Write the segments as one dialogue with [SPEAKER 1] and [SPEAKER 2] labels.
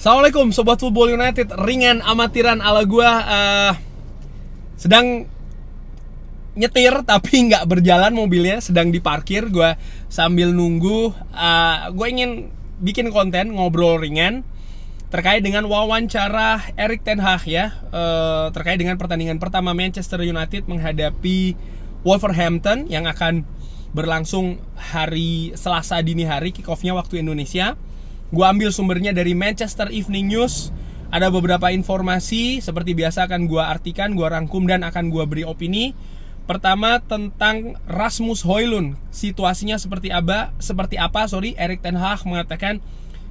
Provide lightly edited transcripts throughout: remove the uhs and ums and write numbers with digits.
[SPEAKER 1] Assalamualaikum Sobat Football United. Ringan amatiran ala gue sedang nyetir tapi nggak berjalan mobilnya, sedang diparkir. Gue sambil nunggu. Gue ingin bikin konten ngobrol ringan terkait dengan wawancara Erik ten Hag ya, terkait dengan pertandingan pertama Manchester United menghadapi Wolverhampton yang akan berlangsung hari Selasa dini hari, kick off-nya waktu Indonesia. Gue ambil sumbernya dari Manchester Evening News. Ada beberapa informasi, seperti biasa akan gue artikan, gue rangkum dan akan gue beri opini. Pertama tentang Rasmus Højlund, situasinya seperti apa? Erik ten Hag mengatakan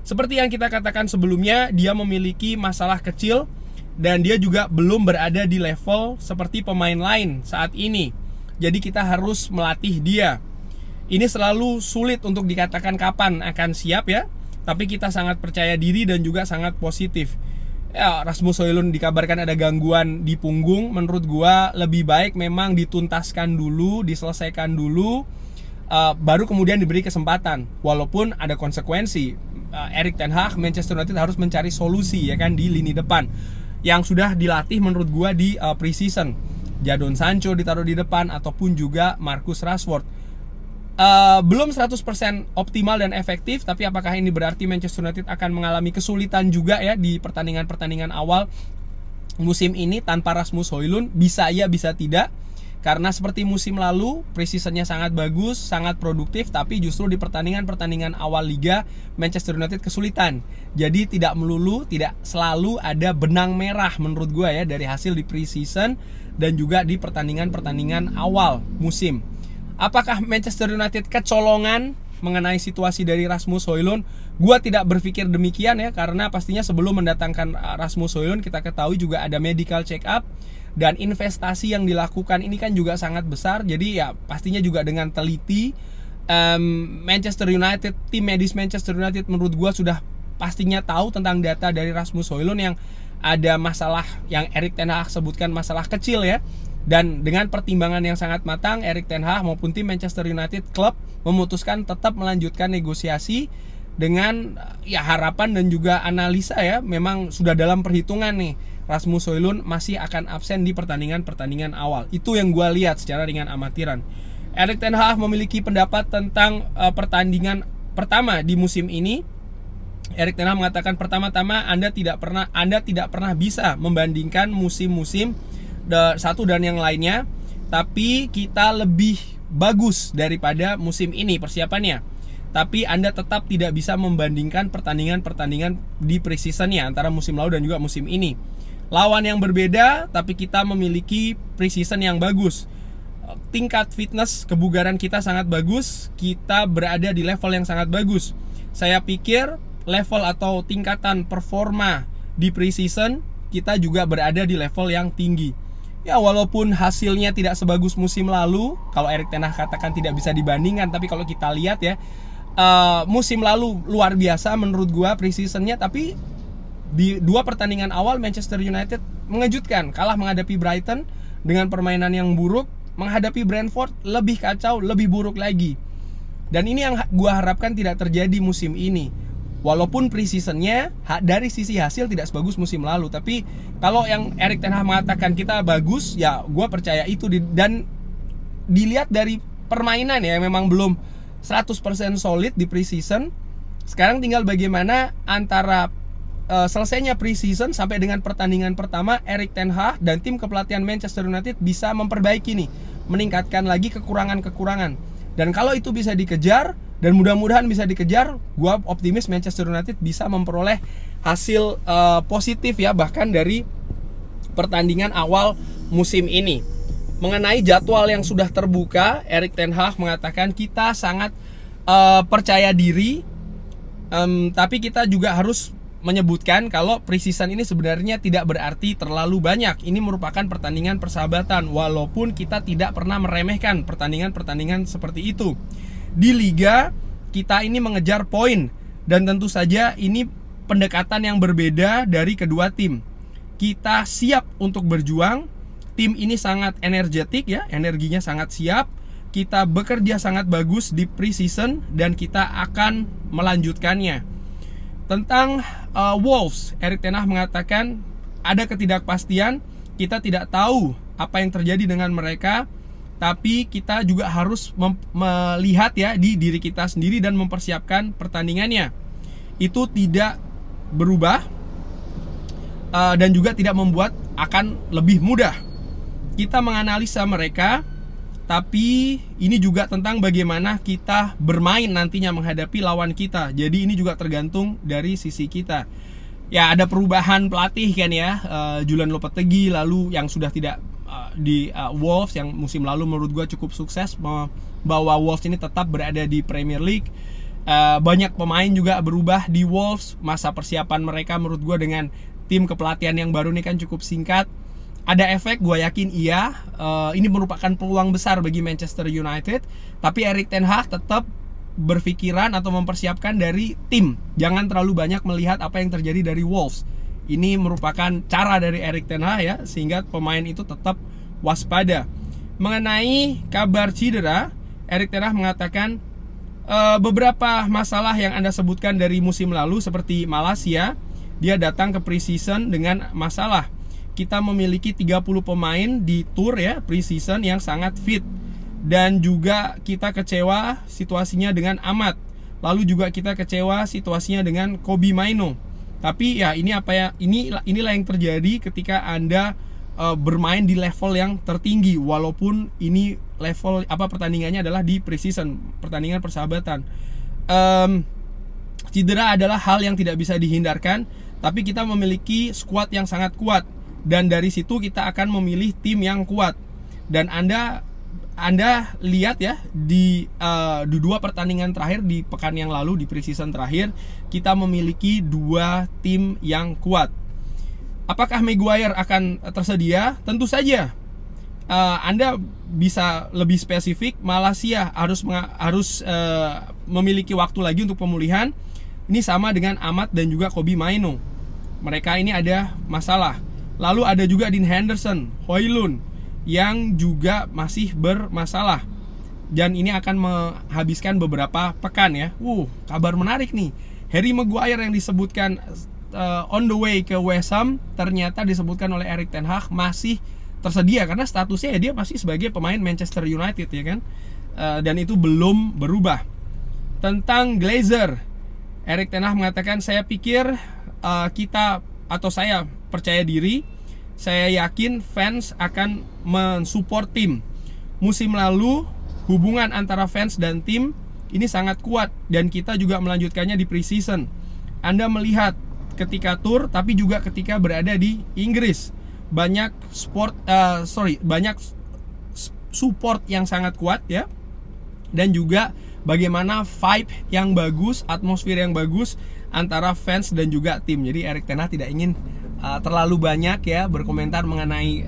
[SPEAKER 1] seperti yang kita katakan sebelumnya, dia memiliki masalah kecil dan dia juga belum berada di level seperti pemain lain saat ini. Jadi kita harus melatih dia. Ini selalu sulit untuk dikatakan kapan akan siap ya. Tapi kita sangat percaya diri dan juga sangat positif. Ya, Rasmus Højlund dikabarkan ada gangguan di punggung. Menurut gua lebih baik memang dituntaskan dulu, diselesaikan dulu, baru kemudian diberi kesempatan. Walaupun ada konsekuensi. Erik ten Hag, Manchester United harus mencari solusi ya kan di lini depan yang sudah dilatih menurut gua di pre-season. Jadon Sancho ditaruh di depan ataupun juga Marcus Rashford. Belum 100% optimal dan efektif, tapi apakah ini berarti Manchester United akan mengalami kesulitan juga ya di pertandingan-pertandingan awal musim ini tanpa Rasmus Højlund? Bisa ya, bisa tidak. Karena seperti musim lalu, pre-seasonnya sangat bagus, sangat produktif, tapi justru di pertandingan-pertandingan awal liga Manchester United kesulitan. Jadi tidak selalu ada benang merah menurut gue ya dari hasil di pre-season dan juga di pertandingan-pertandingan awal musim. Apakah Manchester United kecolongan mengenai situasi dari Rasmus Højlund? Gua tidak berpikir demikian ya, karena pastinya sebelum mendatangkan Rasmus Højlund kita ketahui juga ada medical check up dan investasi yang dilakukan ini kan juga sangat besar. Jadi ya pastinya juga dengan teliti. Manchester United, tim medis Manchester United menurut gua sudah pastinya tahu tentang data dari Rasmus Højlund yang ada masalah yang Erik ten Hag sebutkan masalah kecil ya. Dan dengan pertimbangan yang sangat matang, Erik ten Hag maupun tim Manchester United Club memutuskan tetap melanjutkan negosiasi dengan ya harapan dan juga analisa ya. Memang sudah dalam perhitungan nih, Rasmus Højlund masih akan absen di pertandingan-pertandingan awal. Itu yang gue lihat secara ringan amatiran. Erik ten Hag memiliki pendapat tentang pertandingan pertama di musim ini. Erik ten Hag mengatakan pertama-tama Anda tidak pernah bisa membandingkan musim-musim satu dan yang lainnya, tapi kita lebih bagus daripada musim ini persiapannya. Tapi Anda tetap tidak bisa membandingkan pertandingan-pertandingan di pre-seasonnya antara musim lalu dan juga musim ini. Lawan yang berbeda, tapi kita memiliki pre-season yang bagus. Tingkat fitness, kebugaran kita sangat bagus. Kita berada di level yang sangat bagus. Saya pikir level atau tingkatan performa di pre-season kita juga berada di level yang tinggi. Ya walaupun hasilnya tidak sebagus musim lalu, kalau Erik ten Hag katakan tidak bisa dibandingkan, tapi kalau kita lihat ya musim lalu luar biasa menurut gua pre-seasonnya, tapi di dua pertandingan awal Manchester United mengejutkan, kalah menghadapi Brighton dengan permainan yang buruk, menghadapi Brentford lebih kacau, lebih buruk lagi. Dan ini yang gua harapkan tidak terjadi musim ini. Walaupun pre-seasonnya dari sisi hasil tidak sebagus musim lalu, tapi kalau yang Erik ten Hag mengatakan kita bagus, ya gue percaya itu. Dan dilihat dari permainan ya, memang belum 100% solid di pre-season. Sekarang tinggal bagaimana antara selesainya pre-season sampai dengan pertandingan pertama, Erik ten Hag dan tim kepelatihan Manchester United bisa memperbaiki nih, meningkatkan lagi kekurangan-kekurangan. Dan kalau itu bisa dikejar, dan mudah-mudahan bisa dikejar, gue optimis Manchester United bisa memperoleh hasil positif ya, bahkan dari pertandingan awal musim ini. Mengenai jadwal yang sudah terbuka, Erik ten Hag mengatakan kita sangat percaya diri, tapi kita juga harus menyebutkan kalau pre-season ini sebenarnya tidak berarti terlalu banyak. Ini merupakan pertandingan persahabatan, walaupun kita tidak pernah meremehkan pertandingan-pertandingan seperti itu. Di liga kita ini mengejar poin, dan tentu saja ini pendekatan yang berbeda dari kedua tim. Kita siap untuk berjuang. Tim ini sangat energetik ya, energinya sangat siap. Kita bekerja sangat bagus di pre-season dan kita akan melanjutkannya. Tentang Wolves, Erik ten Hag mengatakan ada ketidakpastian, kita tidak tahu apa yang terjadi dengan mereka, tapi kita juga harus melihat ya di diri kita sendiri dan mempersiapkan pertandingannya. Itu tidak berubah dan juga tidak membuat akan lebih mudah. Kita menganalisa mereka, tapi ini juga tentang bagaimana kita bermain nantinya menghadapi lawan kita. Jadi ini juga tergantung dari sisi kita. Ya, ada perubahan pelatih kan ya, Julian Lopetegui lalu yang sudah tidak di Wolves, yang musim lalu menurut gue cukup sukses membawa Wolves ini tetap berada di Premier League. Banyak pemain juga berubah di Wolves. Masa persiapan mereka menurut gue dengan tim kepelatihan yang baru ini kan cukup singkat. Ada efek, gue yakin iya. Ini merupakan peluang besar bagi Manchester United. Tapi Erik ten Hag tetap berpikiran atau mempersiapkan dari tim. Jangan terlalu banyak melihat apa yang terjadi dari Wolves. Ini merupakan cara dari Erik ten Hag ya, sehingga pemain itu tetap waspada. Mengenai kabar cedera, Erik ten Hag mengatakan beberapa masalah yang Anda sebutkan dari musim lalu seperti Malaysia, dia datang ke pre-season dengan masalah. Kita memiliki 30 pemain di tour ya, pre-season yang sangat fit. Dan juga kita kecewa situasinya dengan Ahmad. Lalu juga kita kecewa situasinya dengan Kobbie Mainoo. Tapi ya inilah yang terjadi ketika Anda bermain di level yang tertinggi, walaupun ini level pertandingannya adalah di pre-season, pertandingan persahabatan. Cedera adalah hal yang tidak bisa dihindarkan, tapi kita memiliki squad yang sangat kuat. Dan dari situ kita akan memilih tim yang kuat. Dan Anda lihat ya di dua pertandingan terakhir di pekan yang lalu, di preseason terakhir, kita memiliki 2 tim yang kuat. Apakah Maguire akan tersedia? Tentu saja. Anda bisa lebih spesifik, Malaysia harus memiliki waktu lagi untuk pemulihan. Ini sama dengan Ahmad dan juga Kobbie Mainoo. Mereka ini ada masalah. Lalu ada juga Dean Henderson, Højlund yang juga masih bermasalah. Dan ini akan menghabiskan beberapa pekan ya. Kabar menarik nih. Harry Maguire yang disebutkan on the way ke West Ham, ternyata disebutkan oleh Erik ten Hag masih tersedia karena statusnya ya dia masih sebagai pemain Manchester United ya kan. Dan itu belum berubah. Tentang Glazer, Erik ten Hag mengatakan, saya pikir saya percaya diri, saya yakin fans akan mensupport tim. Musim lalu hubungan antara fans dan tim ini sangat kuat dan kita juga melanjutkannya di pre-season. Anda melihat ketika tour tapi juga ketika berada di Inggris, banyak support yang sangat kuat ya. Dan juga bagaimana vibe yang bagus, atmosfer yang bagus antara fans dan juga tim. Jadi Erik ten Hag tidak ingin terlalu banyak ya berkomentar mengenai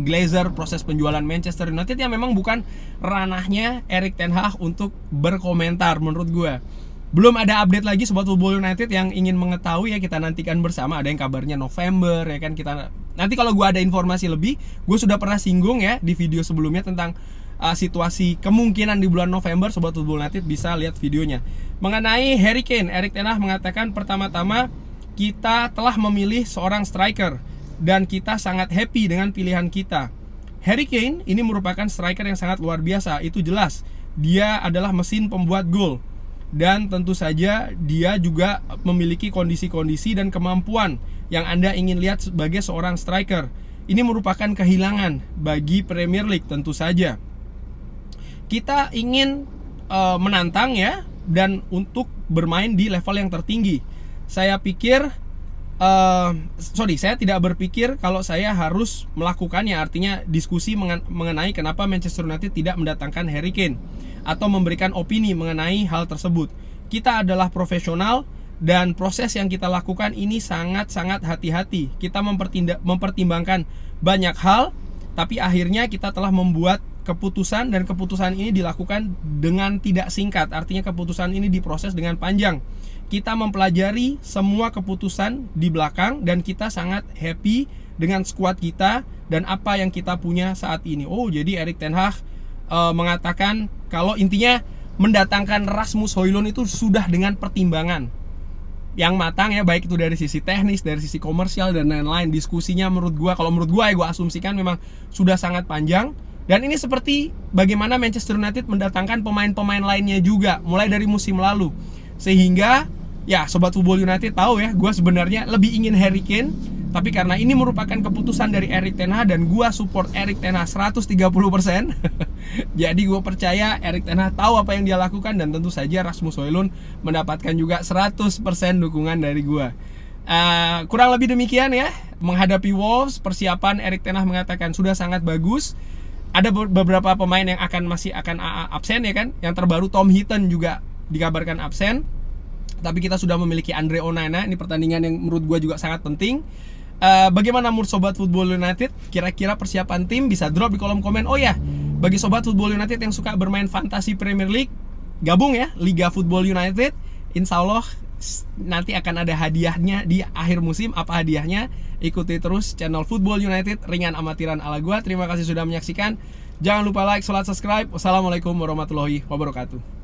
[SPEAKER 1] Glazer, proses penjualan Manchester United yang memang bukan ranahnya Erik ten Hag untuk berkomentar menurut gue. Belum ada update lagi Sobat Football United yang ingin mengetahui ya, kita nantikan bersama. Ada yang kabarnya November ya kan, kita nanti kalau gue ada informasi lebih, gue sudah pernah singgung ya di video sebelumnya tentang situasi kemungkinan di bulan November. Sobat Football United bisa lihat videonya. Mengenai Harry Kane, Erik ten Hag mengatakan pertama-tama kita telah memilih seorang striker dan kita sangat happy dengan pilihan kita. Harry Kane ini merupakan striker yang sangat luar biasa, itu jelas. Dia adalah mesin pembuat gol. Dan tentu saja dia juga memiliki kondisi-kondisi dan kemampuan yang Anda ingin lihat sebagai seorang striker. Ini merupakan kehilangan bagi Premier League tentu saja. Kita ingin menantang ya, dan untuk bermain di level yang tertinggi. Saya pikir saya tidak berpikir kalau saya harus melakukannya. Artinya diskusi mengenai kenapa Manchester United tidak mendatangkan Harry Kane atau memberikan opini mengenai hal tersebut. Kita adalah profesional dan proses yang kita lakukan ini sangat-sangat hati-hati. Kita mempertimbangkan banyak hal, tapi akhirnya kita telah membuat keputusan, dan keputusan ini dilakukan dengan tidak singkat. Artinya keputusan ini diproses dengan panjang. Kita mempelajari semua keputusan di belakang dan kita sangat happy dengan skuad kita dan apa yang kita punya saat ini. Jadi Erik ten Hag mengatakan kalau intinya mendatangkan Rasmus Højlund itu sudah dengan pertimbangan. yang matang ya, baik itu dari sisi teknis, dari sisi komersial dan lain-lain. Diskusinya menurut gua, kalau menurut gua ya gua asumsikan memang sudah sangat panjang. Dan ini seperti bagaimana Manchester United mendatangkan pemain-pemain lainnya juga mulai dari musim lalu. Sehingga ya Sobat Football United tahu ya, gua sebenarnya lebih ingin Harry Kane, tapi karena ini merupakan keputusan dari Erik ten Hag dan gua support Erik ten Hag 130%. Jadi gue percaya Erik ten Hag tahu apa yang dia lakukan, dan tentu saja Rasmus Højlund mendapatkan juga 100% dukungan dari gue. Kurang lebih demikian ya. Menghadapi Wolves, persiapan Erik ten Hag mengatakan sudah sangat bagus. Ada beberapa pemain yang masih akan absen ya kan. Yang terbaru Tom Heaton juga dikabarkan absen. Tapi kita sudah memiliki Andre Onana. Ini pertandingan yang menurut gue juga sangat penting. Bagaimana menurut Sobat Football United? Kira-kira persiapan tim? Bisa drop di kolom komen. Oh ya, bagi Sobat Football United yang suka bermain Fantasy Premier League, gabung ya Liga Football United. Insya Allah nanti akan ada hadiahnya di akhir musim. Apa hadiahnya? Ikuti terus channel Football United, ringan amatiran ala gua. Terima kasih sudah menyaksikan. Jangan lupa like, subscribe. Wassalamualaikum warahmatullahi wabarakatuh.